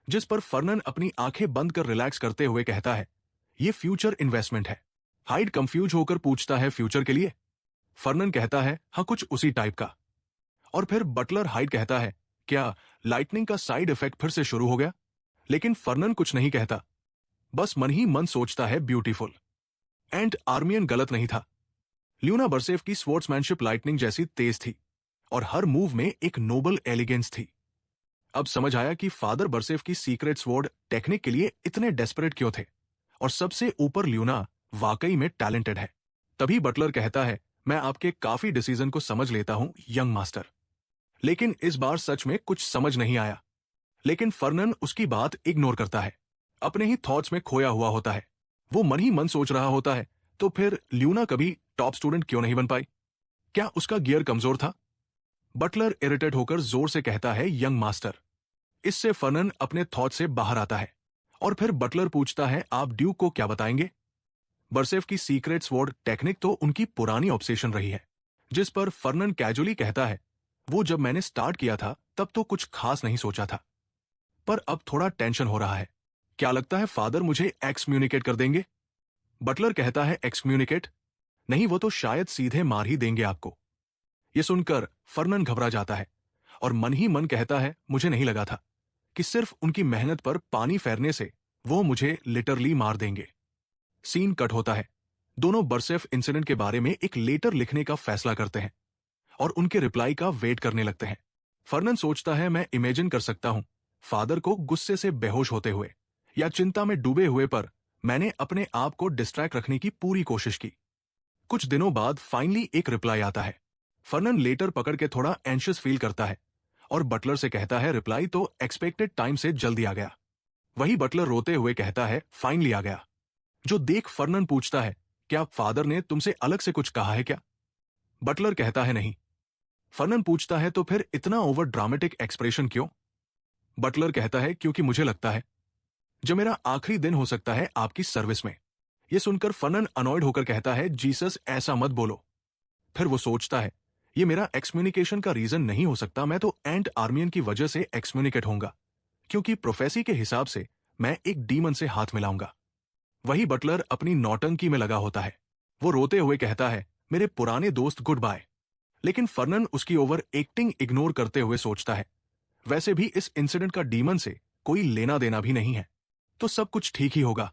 जिस पर फर्नन अपनी आंखें बंद कर रिलैक्स करते हुए कहता है, ये फ्यूचर इन्वेस्टमेंट है। हाइड कंफ्यूज होकर पूछता है, फ्यूचर के लिए? फर्नन कहता है, हाँ, कुछ उसी टाइप का। और फिर बटलर हाइड कहता है, क्या लाइटनिंग का साइड इफेक्ट फिर से शुरू हो गया? लेकिन फर्नन कुछ नहीं कहता, बस मन ही मन सोचता है, ब्यूटीफुल। एंड आर्मियन गलत नहीं था। ल्यूना बरसेफ की स्पोर्ट्समैनशिप लाइटनिंग जैसी तेज थी और हर मूव में एक नोबल एलिगेंस थी। अब समझ आया कि फादर बरसेफ की सीक्रेट स्वॉर्ड टेक्निक के लिए इतने डेस्परेट क्यों थे। और सबसे ऊपर ल्यूना वाकई में टैलेंटेड है। तभी बटलर कहता है, मैं आपके काफी डिसीजन को समझ लेता हूं यंग मास्टर, लेकिन इस बार सच में कुछ समझ नहीं आया। लेकिन फर्नन उसकी बात इग्नोर करता है, अपने ही थॉट्स में खोया हुआ होता है। वो मन ही मन सोच रहा होता है, तो फिर ल्यूना कभी टॉप स्टूडेंट क्यों नहीं बन पाई? क्या उसका गियर कमजोर था? बटलर इरिटेट होकर जोर से कहता है, यंग मास्टर। इससे फर्नन अपने थॉट से बाहर आता है और फिर बटलर पूछता है, आप ड्यूक को क्या बताएंगे? बरसेफ की सीक्रेट स्वॉर्ड टेक्निक तो उनकी पुरानी ऑब्सेशन रही है। जिस पर फर्नन कैजुअली कहता है, वो जब मैंने स्टार्ट किया था तब तो कुछ खास नहीं सोचा था, पर अब थोड़ा टेंशन हो रहा है। क्या लगता है फादर मुझे एक्सम्यूनिकेट कर देंगे? बटलर कहता है, एक्सम्यूनिकेट? नहीं, वो तो शायद सीधे मार ही देंगे आपको। ये सुनकर फर्नन घबरा जाता है और मन ही मन कहता है, मुझे नहीं लगा था कि सिर्फ उनकी मेहनत पर पानी फेरने से वो मुझे लिटरली मार देंगे। सीन कट होता है। दोनों बरसेफ इंसिडेंट के बारे में एक लेटर लिखने का फैसला करते हैं और उनके रिप्लाई का वेट करने लगते हैं। फर्नन सोचता है, मैं इमेजिन कर सकता हूं फादर को गुस्से से बेहोश होते हुए या चिंता में डूबे हुए, पर मैंने अपने आप को डिस्ट्रैक्ट रखने की पूरी कोशिश की। कुछ दिनों बाद फाइनली एक रिप्लाई आता है। फर्नन लेटर पकड़ के थोड़ा एंशियस फील करता है और बटलर से कहता है, रिप्लाई तो एक्सपेक्टेड टाइम से जल्दी आ गया। वही बटलर रोते हुए कहता है, फाइनली आ गया। जो देख फर्नन पूछता है, क्या फादर ने तुमसे अलग से कुछ कहा है क्या? बटलर कहता है, नहीं। फर्नन पूछता है, तो फिर इतना ओवर ड्रामेटिक एक्सप्रेशन क्यों? बटलर कहता है, क्योंकि मुझे लगता है जो मेरा आखिरी दिन हो सकता है आपकी सर्विस में। यह सुनकर फर्नन अनॉयड होकर कहता है, जीसस ऐसा मत बोलो। फिर वो सोचता है, ये मेरा एक्सम्युनिकेशन का रीजन नहीं हो सकता, मैं तो एंट आर्मियन की वजह से एक्सम्युनिकेट होऊंगा, क्योंकि प्रोफेसी के हिसाब से मैं एक डीमन से हाथ मिलाऊंगा। वही बटलर अपनी नौटंकी में लगा होता है। वो रोते हुए कहता है, मेरे पुराने दोस्त गुड बाय। लेकिन फर्नन उसकी ओवर एक्टिंग इग्नोर करते हुए सोचता है, वैसे भी इस इंसिडेंट का डीमन से कोई लेना देना भी नहीं है, तो सब कुछ ठीक ही होगा।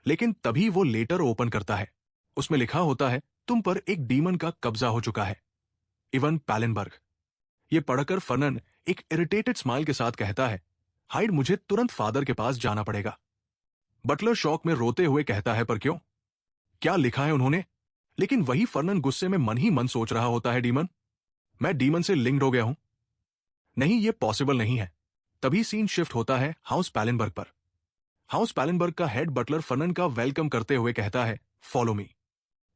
लेकिन तभी वो लेटर ओपन करता है। उसमें लिखा होता है, तुम पर एक डीमन का कब्जा हो चुका है, इवन पैलेनबर्ग। ये पढ़कर फर्नन एक इरिटेटेड स्माइल के साथ कहता है, हाइड, मुझे तुरंत फादर के पास जाना पड़ेगा। बटलर शॉक में रोते हुए कहता है, पर क्यों? क्या लिखा है उन्होंने? लेकिन वही फर्नन गुस्से में मन ही मन सोच रहा होता है, डीमन? मैं डीमन से लिंक्ड हो गया हूं? नहीं, ये पॉसिबल नहीं है। तभी सीन शिफ्ट होता है हाउस पैलेनबर्ग पर। हाउस पैलेनबर्ग का हेड बटलर फर्नन का वेलकम करते हुए कहता है, फॉलो मी,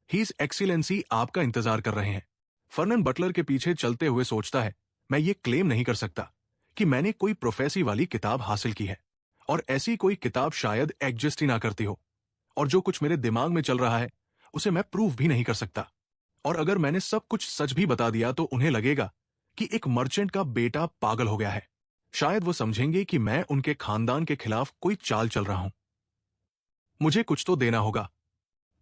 हीज एक्सीलेंसी आपका इंतजार कर रहे हैं। फर्नन बटलर के पीछे चलते हुए सोचता है, मैं ये क्लेम नहीं कर सकता कि मैंने कोई प्रोफेसी वाली किताब हासिल की है, और ऐसी कोई किताब शायद एग्जिस्ट ही ना करती हो, और जो कुछ मेरे दिमाग में चल रहा है उसे मैं प्रूव भी नहीं कर सकता। और अगर मैंने सब कुछ सच भी बता दिया तो उन्हें लगेगा कि एक मर्चेंट का बेटा पागल हो गया है। शायद वो समझेंगे कि मैं उनके खानदान के खिलाफ कोई चाल चल रहा हूं। मुझे कुछ तो देना होगा,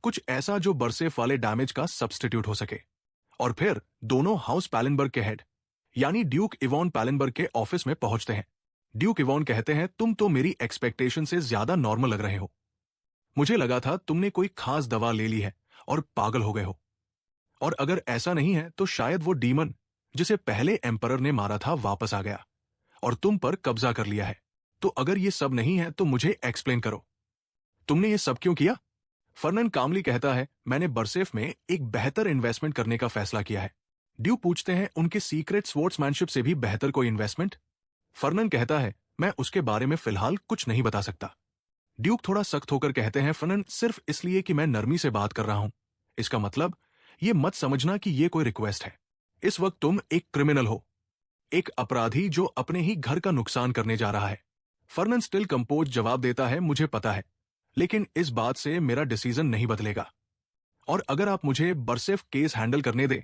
कुछ ऐसा जो बरसेफ वाले डैमेज का सब्स्टिट्यूट हो सके। और फिर दोनों हाउस पैलेनबर्ग के हेड यानी ड्यूक इवॉन पैलेनबर्ग के ऑफिस में पहुंचते हैं। ड्यूक इवॉन कहते हैं, तुम तो मेरी एक्सपेक्टेशन से ज्यादा नॉर्मल लग रहे हो। मुझे लगा था तुमने कोई खास दवा ले ली है और पागल हो गए हो। और अगर ऐसा नहीं है तो शायद वो डीमन जिसे पहले एम्परर ने मारा था वापस आ गया और तुम पर कब्जा कर लिया है। तो अगर ये सब नहीं है तो मुझे एक्सप्लेन करो, तुमने ये सब क्यों किया? फर्नन कामली कहता है, मैंने बरसेफ में एक बेहतर इन्वेस्टमेंट करने का फैसला किया है। ड्यूक पूछते हैं, उनके सीक्रेट स्पोर्ट्समैनशिप से भी बेहतर कोई इन्वेस्टमेंट? फर्नन कहता है, मैं उसके बारे में फिलहाल कुछ नहीं बता सकता। ड्यूक थोड़ा सख्त होकर कहते हैं, फर्नन, सिर्फ इसलिए कि मैं नरमी से बात कर रहा हूं, इसका मतलब ये मत समझना कि ये कोई रिक्वेस्ट है। इस वक्त तुम एक क्रिमिनल हो, एक अपराधी जो अपने ही घर का नुकसान करने जा रहा है। फर्नन स्टिल कंपोज जवाब देता है, मुझे पता है, लेकिन इस बात से मेरा डिसीजन नहीं बदलेगा। और अगर आप मुझे बरसेफ केस हैंडल करने दे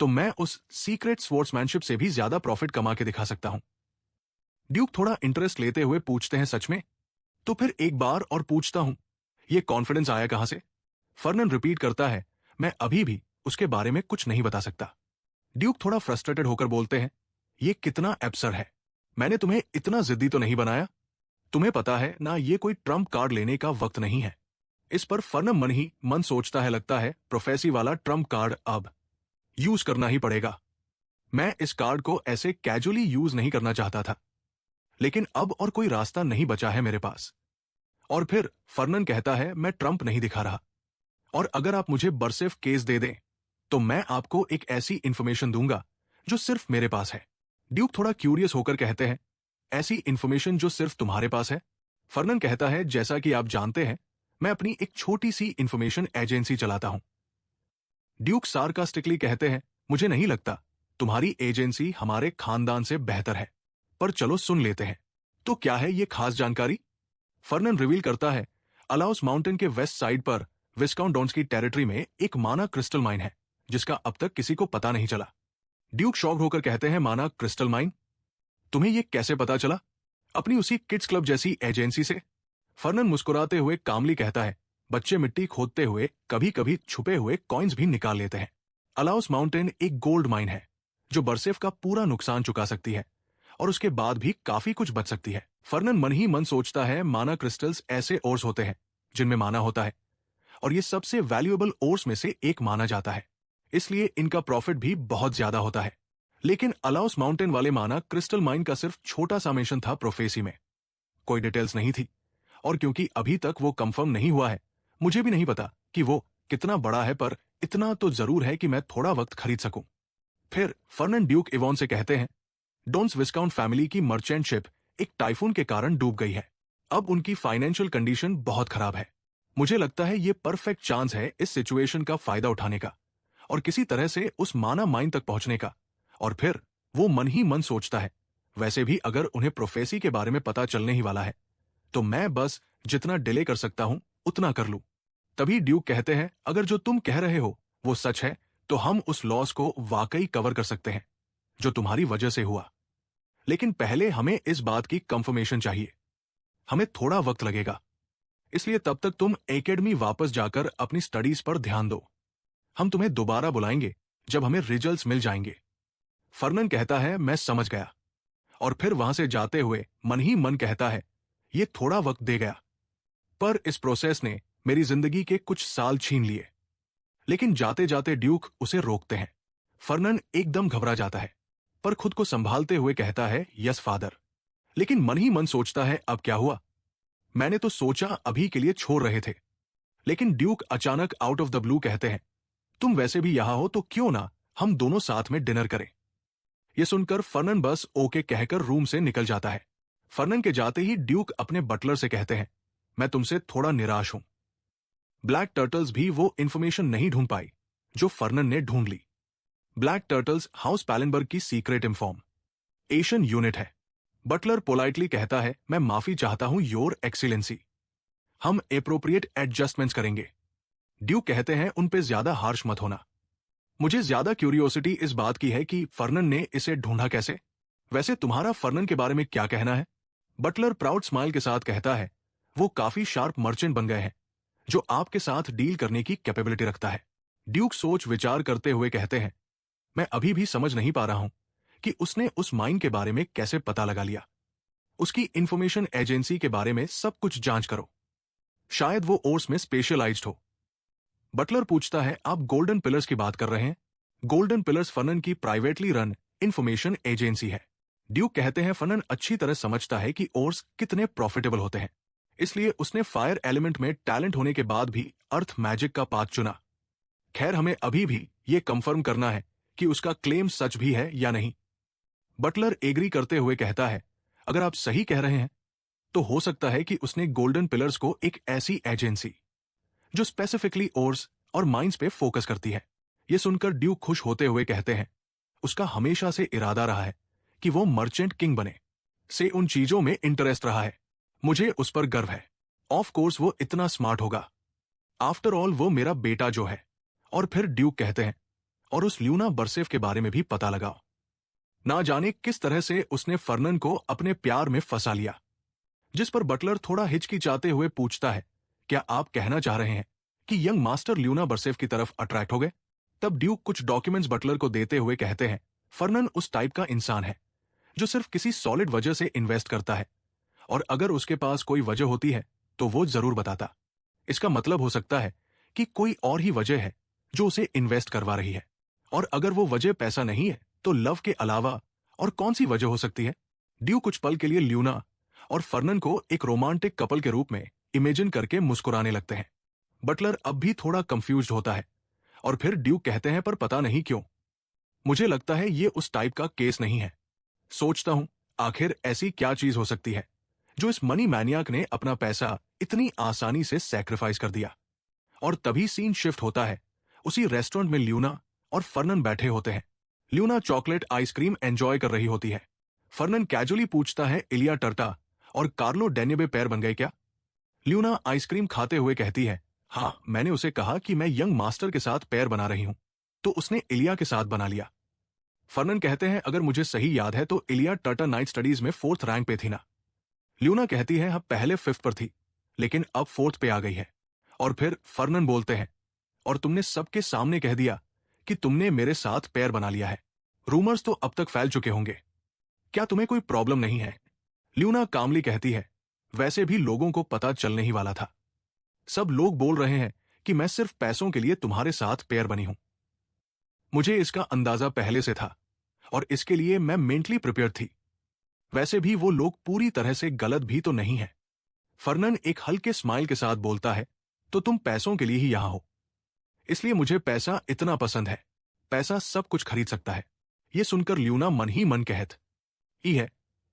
तो मैं उस सीक्रेट स्पोर्ट्समैनशिप से भी ज्यादा प्रॉफिट कमा के दिखा सकता हूं। ड्यूक थोड़ा इंटरेस्ट लेते हुए पूछते हैं, सच में? तो फिर एक बार और पूछता हूं, ये कॉन्फिडेंस आया कहां से? फर्नन रिपीट करता है, मैं अभी भी उसके बारे में कुछ नहीं बता सकता। ड्यूक थोड़ा फ्रस्ट्रेटेड होकर बोलते हैं, ये कितना एब्सर्ड है। मैंने तुम्हें इतना जिद्दी तो नहीं बनाया। तुम्हें पता है ना, ये कोई ट्रम्प कार्ड लेने का वक्त नहीं है। इस पर फर्नन मन ही मन सोचता है, लगता है प्रोफेसी वाला ट्रम्प कार्ड अब यूज करना ही पड़ेगा। मैं इस कार्ड को ऐसे कैजुअली यूज नहीं करना चाहता था, लेकिन अब और कोई रास्ता नहीं बचा है मेरे पास। और फिर फर्नन कहता है, मैं ट्रम्प नहीं दिखा रहा, और अगर आप मुझे बरसिफ केस दे दें तो मैं आपको एक ऐसी इंफॉर्मेशन दूंगा जो सिर्फ मेरे पास है। ड्यूक थोड़ा क्यूरियस होकर कहते हैं, ऐसी इंफॉर्मेशन जो सिर्फ तुम्हारे पास है? फर्नन कहता है, जैसा कि आप जानते हैं, मैं अपनी एक छोटी सी इंफॉर्मेशन एजेंसी चलाता हूं। ड्यूक सार्कास्टिकली कहते हैं, मुझे नहीं लगता तुम्हारी एजेंसी हमारे खानदान से बेहतर है, पर चलो सुन लेते हैं। तो क्या है ये खास जानकारी? फर्नन रिवील करता है, अलाउस माउंटेन के वेस्ट साइड पर विस्काउंट डॉन्स की टेरिटरी में एक माना क्रिस्टल माइन है, जिसका अब तक किसी को पता नहीं चला। ड्यूक शॉक होकर कहते हैं, माना क्रिस्टल माइन? तुम्हें ये कैसे पता चला? अपनी उसी किड्स क्लब जैसी एजेंसी से? फर्नन मुस्कुराते हुए कामली कहता है, बच्चे मिट्टी खोदते हुए कभी कभी छुपे हुए कॉइन्स भी निकाल लेते हैं। अलाउस माउंटेन एक गोल्ड माइन है जो बरसेफ का पूरा नुकसान चुका सकती है, और उसके बाद भी काफी कुछ बच सकती है। फर्नन मन ही मन सोचता है, माना क्रिस्टल्स ऐसे ओर्स होते हैं जिनमें माना होता है, और ये सबसे वैल्यूएबल ओर्स में से एक माना जाता है, इसलिए इनका प्रॉफिट भी बहुत ज्यादा होता है। लेकिन अलाउस माउंटेन वाले माना क्रिस्टल माइन का सिर्फ छोटा सा मेंशन था प्रोफेसी में, कोई डिटेल्स नहीं थी। और क्योंकि अभी तक वो कंफर्म नहीं हुआ है, मुझे भी नहीं पता कि वो कितना बड़ा है, पर इतना तो जरूर है कि मैं थोड़ा वक्त खरीद सकूं। फिर फर्नन ड्यूक इवॉन से कहते हैं, डोन्स विस्काउंट फैमिली की मर्चेंट शिप एक टाइफून के कारण डूब गई है। अब उनकी फाइनेंशियल कंडीशन बहुत खराब है। मुझे लगता है ये परफेक्ट चांस है इस सिचुएशन का फायदा उठाने का और किसी तरह से उस माना माइन तक पहुंचने का। और फिर वो मन ही मन सोचता है, वैसे भी अगर उन्हें प्रोफेसी के बारे में पता चलने ही वाला है, तो मैं बस जितना डिले कर सकता हूं उतना कर लूं। तभी ड्यूक कहते हैं, अगर जो तुम कह रहे हो वो सच है, तो हम उस लॉस को वाकई कवर कर सकते हैं जो तुम्हारी वजह से हुआ। लेकिन पहले हमें इस बात की कंफर्मेशन चाहिए। हमें थोड़ा वक्त लगेगा, इसलिए तब तक तुम एकेडमी वापस जाकर अपनी स्टडीज पर ध्यान दो। हम तुम्हें दोबारा बुलाएंगे जब हमें रिजल्ट्स मिल जाएंगे। फर्नन कहता है, मैं समझ गया, और फिर वहां से जाते हुए मन ही मन कहता है, ये थोड़ा वक्त दे गया, पर इस प्रोसेस ने मेरी जिंदगी के कुछ साल छीन लिए। लेकिन जाते जाते ड्यूक उसे रोकते हैं। फर्नन एकदम घबरा जाता है, पर खुद को संभालते हुए कहता है, यस फादर। लेकिन मन ही मन सोचता है, अब क्या हुआ? मैंने तो सोचा अभी के लिए छोड़ रहे थे। लेकिन ड्यूक अचानक आउट ऑफ द ब्लू कहते हैं, तुम वैसे भी यहां हो तो क्यों ना हम दोनों साथ में डिनर करें। यह सुनकर फर्नन बस ओके कहकर रूम से निकल जाता है। फर्नन के जाते ही ड्यूक अपने बटलर से कहते हैं, मैं तुमसे थोड़ा निराश हूं। ब्लैक टर्टल्स भी वो इंफॉर्मेशन नहीं ढूंढ पाई जो फर्नन ने ढूंढ ली। ब्लैक टर्टल्स हाउस पैलेंबर्ग की सीक्रेट इन्फॉर्म एशियन यूनिट है। बटलर पोलाइटली कहता है, मैं माफी चाहता हूं योर एक्सीलेंसी, हम एप्रोप्रिएट एडजस्टमेंट्स करेंगे। ड्यूक कहते हैं, उन पे ज्यादा हार्श मत होना। मुझे ज्यादा क्यूरियोसिटी इस बात की है कि फर्नन ने इसे ढूंढा कैसे। वैसे तुम्हारा फर्नन के बारे में क्या कहना है? बटलर प्राउड स्माइल के साथ कहता है, वो काफी शार्प मर्चेंट बन गए हैं जो आपके साथ डील करने की कैपेबिलिटी रखता है। ड्यूक सोच विचार करते हुए कहते हैं, मैं अभी भी समझ नहीं पा रहा हूं कि उसने उस माइन के बारे में कैसे पता लगा लिया। उसकी इंफॉर्मेशन एजेंसी के बारे में सब कुछ जांच करो, शायद वो ओर्स में स्पेशलाइज्ड हो। बटलर पूछता है, आप गोल्डन पिलर्स की बात कर रहे हैं? गोल्डन पिलर्स फर्नन की प्राइवेटली रन इंफॉर्मेशन एजेंसी है। ड्यूक कहते हैं, फर्नन अच्छी तरह समझता है कि ओर्स कितने प्रॉफिटेबल होते हैं, इसलिए उसने फायर एलिमेंट में टैलेंट होने के बाद भी अर्थ मैजिक का पाथ चुना। खैर, हमें अभी भी ये कंफर्म करना है कि उसका क्लेम सच भी है या नहीं। बटलर एग्री करते हुए कहता है, अगर आप सही कह रहे हैं तो हो सकता है कि उसने गोल्डन पिलर्स को एक ऐसी एजेंसी जो स्पेसिफिकली ओर्स और माइंस पे फोकस करती है। यह सुनकर ड्यूक खुश होते हुए कहते हैं, उसका हमेशा से इरादा रहा है कि वो मर्चेंट किंग बने, से उन चीजों में इंटरेस्ट रहा है। मुझे उस पर गर्व है। ऑफ कोर्स वो इतना स्मार्ट होगा, आफ्टर ऑल वो मेरा बेटा जो है। और फिर ड्यूक कहते हैं, और उस ल्यूना बरसेफ के बारे में भी पता लगाओ। ना जाने किस तरह से उसने फर्नन को अपने प्यार में फंसा लिया। जिस पर बटलर थोड़ा हिचकिचाते हुए पूछता है, क्या आप कहना चाह रहे हैं कि यंग मास्टर ल्यूना बरसेफ की तरफ अट्रैक्ट हो गए? तब ड्यूक कुछ डॉक्यूमेंट्स बटलर को देते हुए कहते हैं, फर्नन उस टाइप का इंसान है जो सिर्फ किसी सॉलिड वजह से इन्वेस्ट करता है, और अगर उसके पास कोई वजह होती है तो वो जरूर बताता। इसका मतलब हो सकता है कि कोई और ही वजह है जो उसे इन्वेस्ट करवा रही है, और अगर वो वजह पैसा नहीं है तो लव के अलावा और कौन सी वजह हो सकती है? ड्यू कुछ पल के लिए ल्यूना और फर्नन को एक रोमांटिक कपल के रूप में इमेजिन करके मुस्कुराने लगते हैं। बटलर अब भी थोड़ा कंफ्यूज्ड होता है, और फिर ड्यूक कहते हैं, पर पता नहीं क्यों मुझे लगता है ये उस टाइप का केस नहीं है। सोचता हूं आखिर ऐसी क्या चीज हो सकती है जो इस मनी मैनियाक ने अपना पैसा इतनी आसानी से सैक्रिफाइस कर दिया। और तभी सीन शिफ्ट होता है। उसी रेस्टोरेंट में ल्यूना और फर्नन बैठे होते हैं। ल्यूना चॉकलेट आइसक्रीम एंजॉय कर रही होती है। फर्नन कैजुअली पूछता है, इलिया टर्टा और कार्लो डेन्यूबे पैर बन गए क्या? ल्यूना आइसक्रीम खाते हुए कहती है, हाँ, मैंने उसे कहा कि मैं यंग मास्टर के साथ पैर बना रही हूं, तो उसने इलिया के साथ बना लिया। फर्नन कहते हैं, अगर मुझे सही याद है तो इलिया टर्टा नाइट स्टडीज में 4th रैंक पे थी ना? ल्यूना कहती है, हाँ, पहले 5th पर थी, लेकिन अब 4th पे आ गई है। और फिर फर्नन बोलते हैं, और तुमने सबके सामने कह दिया कि तुमने मेरे साथ पैर बना लिया है। रूमर्स तो अब तक फैल चुके होंगे, क्या तुम्हें कोई प्रॉब्लम नहीं है? ल्यूना कामली कहती है, वैसे भी लोगों को पता चलने ही वाला था। सब लोग बोल रहे हैं कि मैं सिर्फ पैसों के लिए तुम्हारे साथ पैर बनी हूं। मुझे इसका अंदाजा पहले से था, और इसके लिए मैं मेंटली प्रिपेयर थी। वैसे भी वो लोग पूरी तरह से गलत भी तो नहीं है। फर्नन एक हल्के स्माइल के साथ बोलता है, तो तुम पैसों के लिए ही यहां हो, इसलिए मुझे पैसा इतना पसंद है। पैसा सब कुछ खरीद सकता है। ये सुनकर ल्यूना मन ही मन कहत ही है,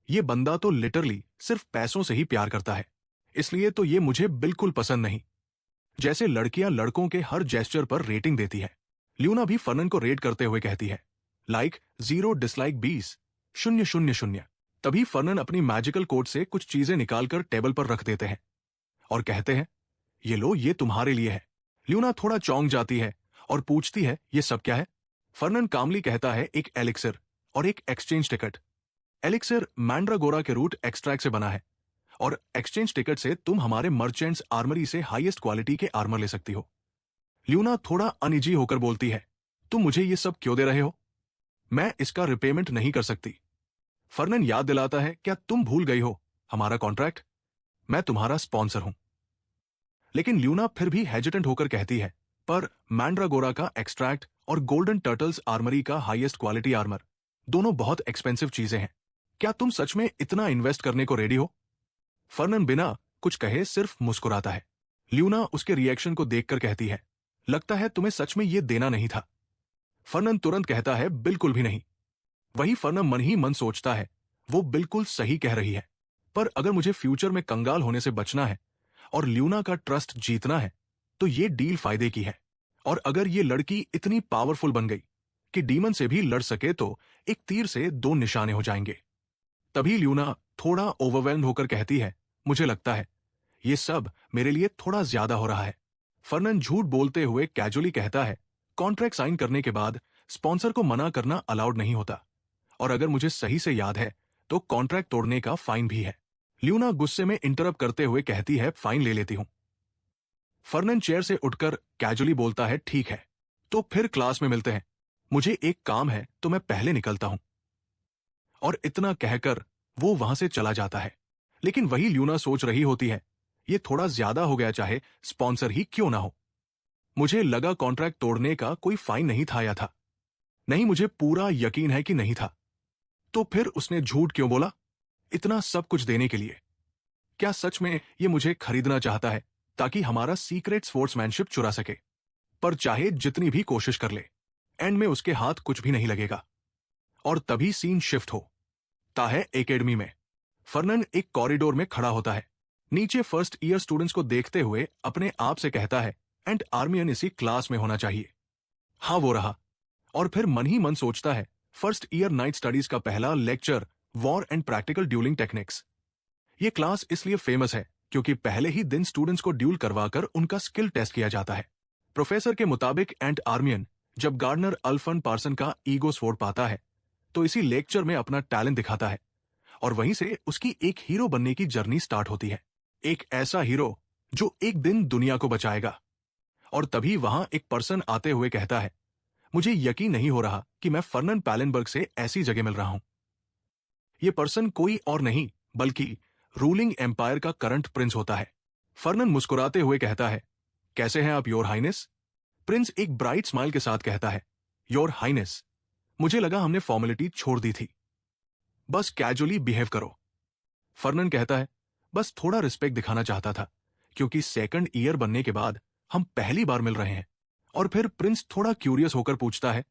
ये बंदा तो लिटरली सिर्फ पैसों से ही प्यार करता है, इसलिए तो ये मुझे बिल्कुल पसंद नहीं। जैसे लड़कियां लड़कों के हर जेस्चर पर रेटिंग देती है, ल्यूना भी फर्नन को रेट करते हुए कहती है, लाइक 0, डिसलाइक 20, 000। तभी फर्नन अपनी मैजिकल कोड से कुछ चीजें निकालकर टेबल पर रख देते हैं और कहते हैं, ये लो, ये तुम्हारे लिए है। ल्यूना थोड़ा चौंक जाती है और पूछती है, ये सब क्या है? फर्नन कामली कहता है, एक एलिक्सर और एक एक्सचेंज टिकट। एलिक्सर मैंड्रागोरा के रूट एक्सट्रैक्ट से बना है, और एक्सचेंज टिकट से तुम हमारे मर्चेंट्स आर्मरी से हाईएस्ट क्वालिटी के आर्मर ले सकती हो। ल्यूना थोड़ा अनिजी होकर बोलती है, तुम मुझे ये सब क्यों दे रहे हो? मैं इसका रिपेमेंट नहीं कर सकती। फर्नन याद दिलाता है, क्या तुम भूल गई हो हमारा कॉन्ट्रैक्ट? मैं तुम्हारा स्पॉन्सर हूं। लेकिन ल्यूना फिर भी हेजिटेंट होकर कहती है, पर मैंड्रागोरा का एक्सट्रैक्ट और गोल्डन टर्टल्स आर्मरी का हाईएस्ट क्वालिटी आर्मर दोनों बहुत एक्सपेंसिव चीजें हैं। क्या तुम सच में इतना इन्वेस्ट करने को रेडी हो? फर्नन बिना कुछ कहे सिर्फ मुस्कुराता है। ल्यूना उसके रिएक्शन को देखकर कहती है, लगता है तुम्हें सच में यह देना नहीं था। फर्नन तुरंत कहता है, बिल्कुल भी नहीं। वही फर्नन मन ही मन सोचता है, वो बिल्कुल सही कह रही है, पर अगर मुझे फ्यूचर में कंगाल होने से बचना है और ल्यूना का ट्रस्ट जीतना है तो ये डील फायदे की है। और अगर ये लड़की इतनी पावरफुल बन गई कि डीमन से भी लड़ सके तो एक तीर से 2 निशाने हो जाएंगे। तभी ल्यूना थोड़ा ओवरवेल्म होकर कहती है, मुझे लगता है ये सब मेरे लिए थोड़ा ज्यादा हो रहा है। फर्नन झूठ बोलते हुए कैजुअली कहता है, कॉन्ट्रैक्ट साइन करने के बाद स्पॉन्सर को मना करना अलाउड नहीं होता, और अगर मुझे सही से याद है तो कॉन्ट्रैक्ट तोड़ने का फाइन भी है। ल्यूना गुस्से में इंटरप्ट करते हुए कहती है, फाइन ले लेती हूं। फर्नन चेयर से उठकर कैजुअली बोलता है, ठीक है, तो फिर क्लास में मिलते हैं, मुझे एक काम है तो मैं पहले निकलता हूं। और इतना कहकर वो वहां से चला जाता है। लेकिन वही ल्यूना सोच रही होती है, ये थोड़ा ज्यादा हो गया, चाहे स्पॉन्सर ही क्यों ना हो। मुझे लगा कॉन्ट्रैक्ट तोड़ने का कोई फाइन नहीं था या था। नहीं, मुझे पूरा यकीन है कि नहीं था। तो फिर उसने झूठ क्यों बोला इतना सब कुछ देने के लिए? क्या सच में ये मुझे खरीदना चाहता है ताकि हमारा सीक्रेट स्पोर्ट्समैनशिप चुरा सके? पर चाहे जितनी भी कोशिश कर ले, एंड में उसके हाथ कुछ भी नहीं लगेगा। और तभी सीन शिफ्ट होता है एकेडमी में। फर्नन एक कॉरिडोर में खड़ा होता है, नीचे फर्स्ट ईयर स्टूडेंट्स को देखते हुए अपने आप से कहता है, एंड आर्मियन इसी क्लास में होना चाहिए। हाँ, वो रहा। और फिर मन ही मन सोचता है, फर्स्ट ईयर नाइट स्टडीज का पहला lecture, war and practical duelling techniques. ये क्लास इसलिए फेमस है क्योंकि पहले ही दिन स्टूडेंट्स को ड्यूल करवाकर उनका स्किल टेस्ट किया जाता है। प्रोफेसर के मुताबिक एंट आर्मियन जब गार्डनर अल्फन पार्सन का ईगो स्वॉर्ड पाता है तो तो इसी लेक्चर में अपना टैलेंट दिखाता है और वहीं से उसकी एक हीरो बनने की जर्नी स्टार्ट होती है। एक ऐसा हीरो जो एक दिन दुनिया को बचाएगा। और तभी वहां एक पर्सन आते हुए कहता है, मुझे यकीन नहीं हो रहा कि मैं फर्नन पैलेनबर्ग से ऐसी जगह मिल रहा हूं। यह पर्सन कोई और नहीं बल्कि रूलिंग एम्पायर का करंट प्रिंस होता है। फर्नन मुस्कुराते हुए कहता है, कैसे हैं आप योर हाइनेस? प्रिंस एक ब्राइट स्माइल के साथ कहता है, योर हाइनेस, मुझे लगा हमने फॉर्मेलिटी छोड़ दी थी, बस कैजुअली बिहेव करो। फर्नन कहता है, बस थोड़ा रिस्पेक्ट दिखाना चाहता था क्योंकि सेकंड ईयर बनने के बाद हम पहली बार मिल रहे हैं। और फिर प्रिंस थोड़ा क्यूरियस होकर पूछता है,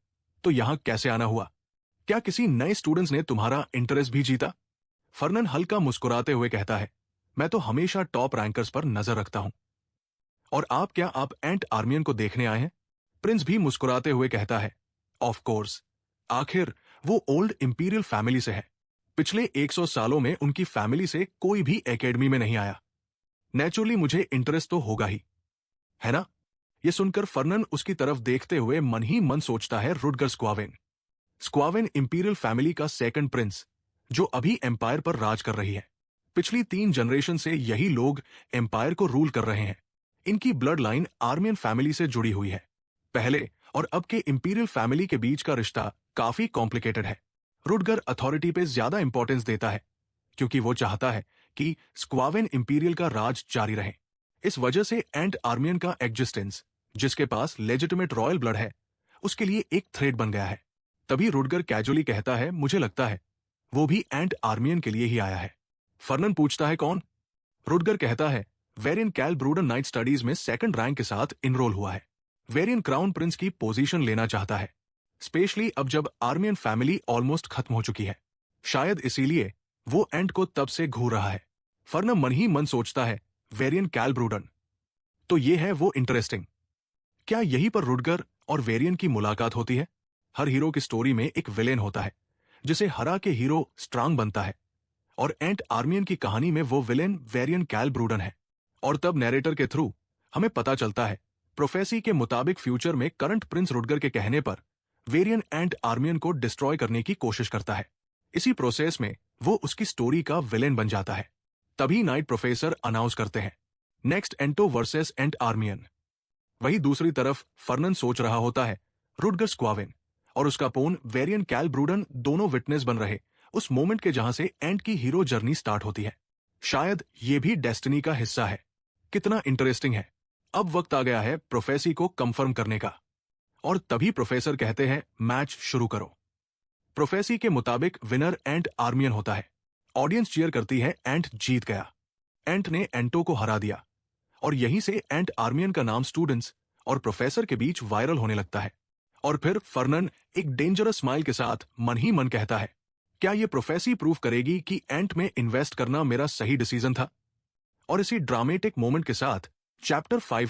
तो यहां कैसे आना हुआ? क्या किसी नए स्टूडेंट्स ने तुम्हारा इंटरेस्ट भी जीता? फर्नन हल्का मुस्कुराते हुए कहता है, मैं तो हमेशा टॉप रैंकर्स पर नजर रखता हूं। और आप एंट आर्मियन को देखने आए हैं? प्रिंस भी मुस्कुराते हुए कहता है, ऑफ कोर्स, आखिर वो ओल्ड इंपीरियल फैमिली से है। पिछले 100 सालों में उनकी फैमिली से कोई भी एकेडमी में नहीं आया। नेचुरली मुझे इंटरेस्ट तो होगा ही, है ना? यह सुनकर फर्नन उसकी तरफ देखते हुए मन ही मन सोचता है रुडगर स्क्वावेन। स्क्वावेन इंपीरियल फैमिली का सेकंड प्रिंस जो अभी एम्पायर पर राज कर रही है। पिछली 3 जनरेशन से यही लोग एम्पायर को रूल कर रहे हैं। इनकी ब्लड लाइन आर्मियन फैमिली से जुड़ी हुई है। पहले और अब के इंपीरियल फैमिली के बीच का रिश्ता काफी कॉम्प्लिकेटेड है। रुडगर अथॉरिटी पे ज्यादा इंपॉर्टेंस देता है क्योंकि वो चाहता है कि स्क्वावेन इंपीरियल का राज जारी रहे। इस वजह से एंट आर्मियन का एग्जिस्टेंस, जिसके पास लेजिटिमेट रॉयल ब्लड है, उसके लिए एक थ्रेट बन गया है। तभी रुडगर कैजुअली कहता है, मुझे लगता है वो भी एंट आर्मियन के लिए ही आया है। फर्नन पूछता है, कौन? रुडगर कहता है, वेरियन कैल ब्रूडन नाइट स्टडीज में सेकंड रैंक के साथ इनरोल हुआ है। वेरियन क्राउन प्रिंस की पोजीशन लेना चाहता है, स्पेशली अब जब आर्मियन फैमिली ऑलमोस्ट खत्म हो चुकी है। शायद इसीलिए वो एंट को तब से घूर रहा है। फर्नन मन ही मन सोचता है, वेरियन कैल ब्रूडन, तो ये है वो इंटरेस्टिंग। क्या यहीं पर रुडगर और वेरियन की मुलाकात होती है? हर हीरो की स्टोरी में एक विलेन होता है जिसे हरा के हीरो स्ट्रांग बनता है, और एंट आर्मियन की कहानी में वो विलेन वेरियन कैल ब्रूडन है। और तब नैरेटर के थ्रू हमें पता चलता है, प्रोफेसी के मुताबिक फ्यूचर में करंट प्रिंस रुडगर के कहने पर वेरियन एंट आर्मियन को डिस्ट्रॉय करने की कोशिश करता है। इसी प्रोसेस में वो उसकी स्टोरी का विलेन बन जाता है। तभी नाइट प्रोफेसर अनाउंस करते हैं, नेक्स्ट एंटो वर्सेस एंट आर्मियन। वही दूसरी तरफ फर्नन सोच रहा होता है, रुडगर स्क्वावेन और उसका पोन वेरियन कैल ब्रूडन दोनों विटनेस बन रहे उस मोमेंट के जहां से एंट की हीरो जर्नी स्टार्ट होती है। शायद ये भी डेस्टिनी का हिस्सा है। कितना इंटरेस्टिंग है। अब वक्त आ गया है प्रोफेसी को कंफर्म करने का। और तभी प्रोफेसर कहते हैं, मैच शुरू करो। प्रोफेसी के मुताबिक विनर एंट आर्मियन होता है। ऑडियंस चीयर करती है, एंट जीत गया। एंट ने एंटो को हरा दिया। और यहीं से एंट आर्मियन का नाम स्टूडेंट्स और प्रोफेसर के बीच वायरल होने लगता है। और फिर फर्नन एक डेंजरस स्माइल के साथ मन ही मन कहता है, क्या यह प्रोफेसी प्रूव करेगी कि एंट में इन्वेस्ट करना मेरा सही डिसीजन था? और इसी ड्रामेटिक मोमेंट के साथ चैप्टर 5